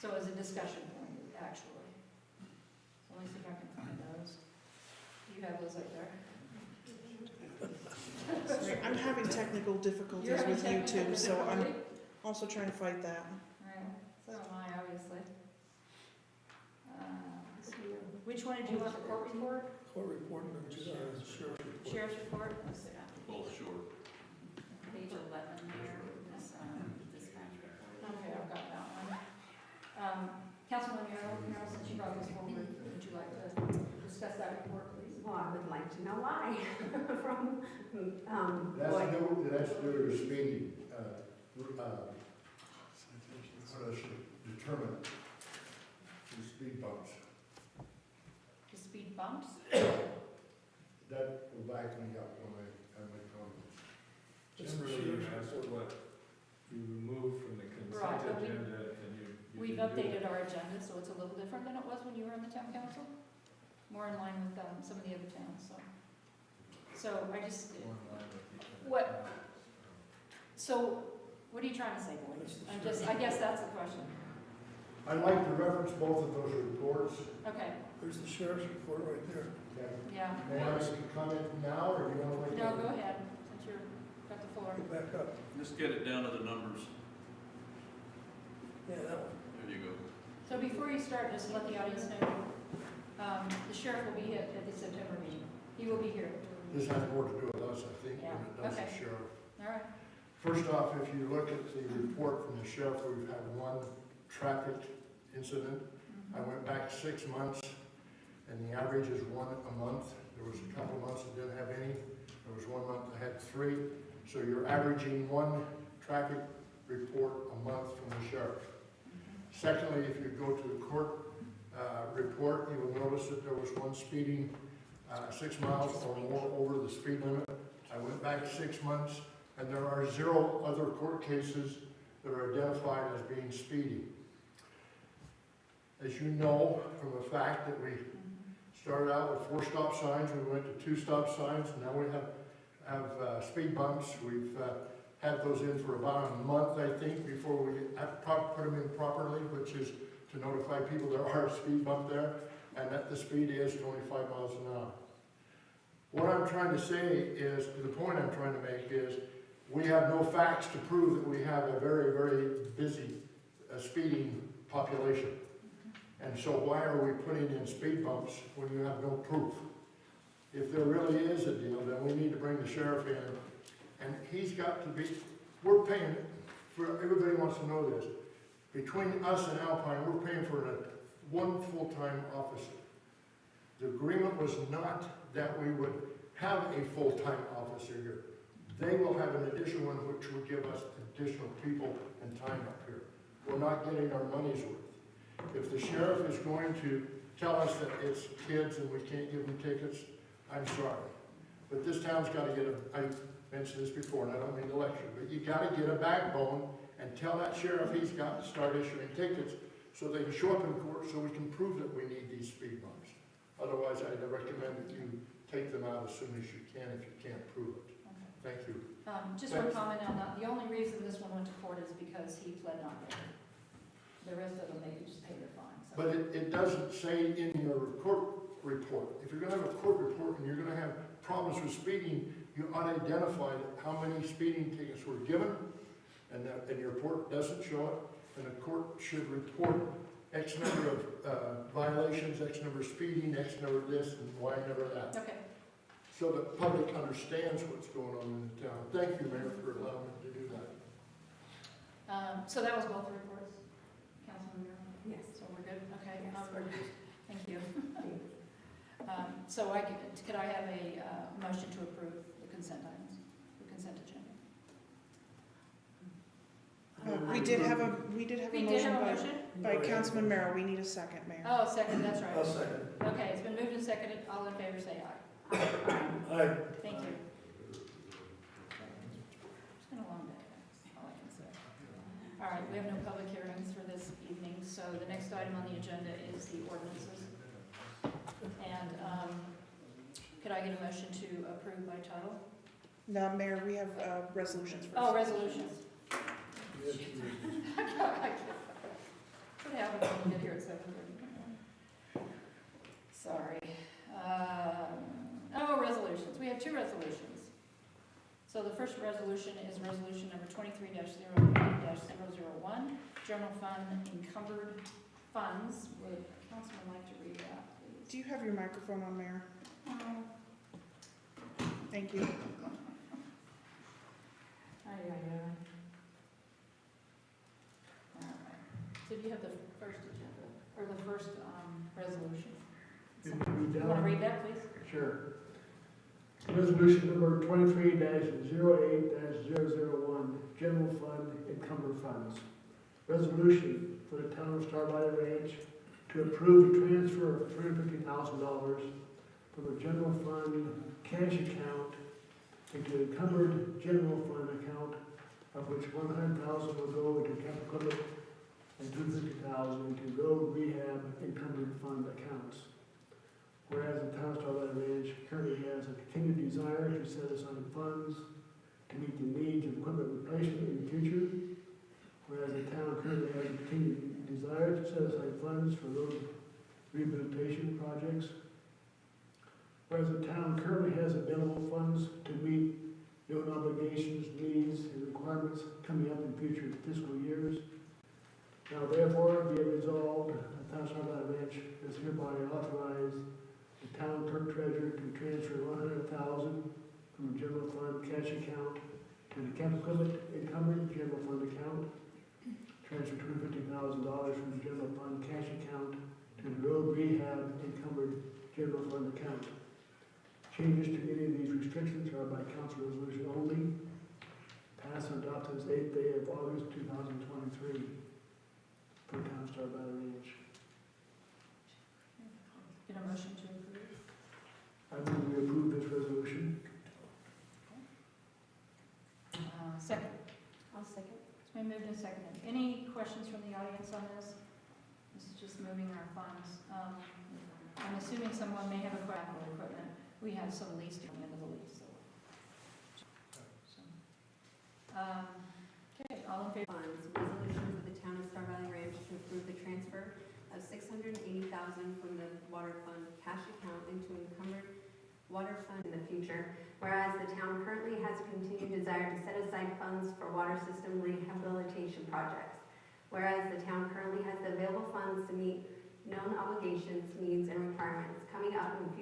So as a discussion point, actually. So let me see if I can find those. You have those up there? Sorry, I'm having technical difficulties You're having with technical YouTube, so I'm difficulty? also trying to fight that. Right, so am I, obviously. Let's see, which one did you want, the court report? Court report or sheriff's report? Sheriff's report? Let's see. Both short. Page 11 there, dispatch report. Okay, I've got that one. Councilman Merrill, since you brought this forward, would you like to discuss that report, please? Well, I would like to know why from, That's due to speeding, how does it determine the speed bumps? The speed bumps? That will back me up when I make comments. Generally, that's what you remove from the Right, consent but we- agenda and you. We've can do it. updated our agenda, so it's a little different than it was when you were on the town council. More in line with some of the other towns, so. So I just, What- so what are you trying to say, boy? I guess that's the question. I'd like to reference both of those reports. Okay, There's the sheriff's report right there. yeah. May I make a comment now, or do you want to wait? No, go ahead, since you're, got the floor. Go back up. Just get it down to the numbers. Yeah, that one. There you go. So before you start, just let the audience know, the sheriff will be here at the September meeting. He will be here. This has more to do with us, I think, than it Yeah, does the okay. sheriff. All right, First off, if you look at the report from the sheriff, we've had one traffic incident. I went back 6 months, and the average is one a month. There was a couple months that didn't have any. There was 1 month that had 3. So you're averaging one traffic report a month from the sheriff. Secondly, if you go to the court report, you will notice that there was one speeding 6 miles or more over the speed limit. I went back 6 months, and there are 0 other court cases that are identified as being speeding. As you know from the fact that we started out with 4 stop signs, we went to 2 stop signs, and now we have speed bumps. We've had those in for about a month, I think, before we have put them in properly, which is to notify people there are a speed bump there, and that the speed is 25 miles an hour. What I'm trying to say is, the point I'm trying to make is, we have no facts to prove that we have a very, very busy speeding population. And so why are we putting in speed bumps when you have no proof? If there really is a deal, then we need to bring the sheriff in, and he's got to be, we're paying, for everybody wants to know this, between us and Alpine, we're paying for one full-time officer. The agreement was not that we would have a full-time officer here. They will have an additional one which would give us additional people and time up here. We're not getting our money's worth. If the sheriff is going to tell us that it's kids and we can't give them tickets, I'm sorry. But this town's got to get a, I mentioned this before and I don't mean to lecture, but you got to get a backbone and tell that sheriff he's got to start issuing tickets so they can show up in court so we can prove that we need these speed bumps. Otherwise, I'd recommend that you take them out as soon as you can if you can't prove it. okay. Thank you. Just one comment on that. The only reason this one went to court is because he pled not guilty. The rest of them, they could just pay their fine. So. But it doesn't say in your court report. If you're gonna have a court report and you're gonna have problems with speeding, you ought to identify how many speeding tickets were given, and your report doesn't show it, and the court should report X number of violations, X number of speeding, X number of this, and Y number of that. Okay. So the public understands what's going on in the town. Thank you, Mayor, for allowing me to do that. So that was both reports, Councilman Merrill? yes, So we're good? Okay. yes, we're good. Thank you. Thank you. So could I have a motion to approve the consent items, the consent agenda? We did have a We did motion have a motion? by Councilman Merrill. We need a second, Mayor. Oh, second, that's right. I'll second. Okay, it's been moved and seconded. All in favor, say aye. Aye. Thank you. It's been a long day, that's all I can say. All right, we have no public hearings for this evening, so the next item on the agenda is the ordinances. And could I get a motion to approve by title? No, Mayor, we have resolutions first. Oh, resolutions. Yes, you- What happened? Sorry. Resolutions. We have two resolutions. So the first resolution is resolution number 23-08-001, general fund encumbered funds. Would councilman like to read that, please? Do you have your microphone on, Mayor? No. Thank you. All right. So do you have the first agenda, or the first resolution? Can you read You that want to one? read that, please? Sure. Resolution number 23-08-001, general fund encumbered funds. Resolution for the town of Star Valley Ranch to approve the transfer of $350,000 from the general fund cash account into encumbered general fund account, of which $100,000 will go into capital equipment and $250,000 into road rehab encumbered fund accounts. Whereas the town of Star Valley Ranch currently has a continued desire to set aside funds to meet the needs of equipment replacement in the future. Whereas the town currently has a continued desire to set aside funds for road rehabilitation projects. Whereas the town currently has available funds to meet known obligations, needs, and requirements coming up in future fiscal years. Now therefore, be it resolved, the town of Star Valley Ranch is hereby authorized the town clerk treasurer to transfer $100,000 from the general fund cash account to the capital equipment encumbered general fund account. Transfer $250,000 from the general fund cash account to the road rehab encumbered general fund account. Changes to any of these restrictions are by council resolution only. Passed and adopted this 8th day of August 2023 for the town of Star Valley Ranch. Get a motion to approve? I move we approve this resolution. Second. I'll second. It's been moved and seconded. Any questions from the audience on this? This is just moving our funds. I'm assuming someone may have a capital equipment. We have some leased at the end of the lease, so. Okay, all in favor? Funds, resolution for the town of Star Valley Ranch to approve the transfer of $680,000 from the water fund cash account into encumbered water fund in the future. Whereas the town currently has a continued desire to set aside funds for water system rehabilitation projects. Whereas the town currently has the available funds to meet known obligations, needs, and requirements coming up in future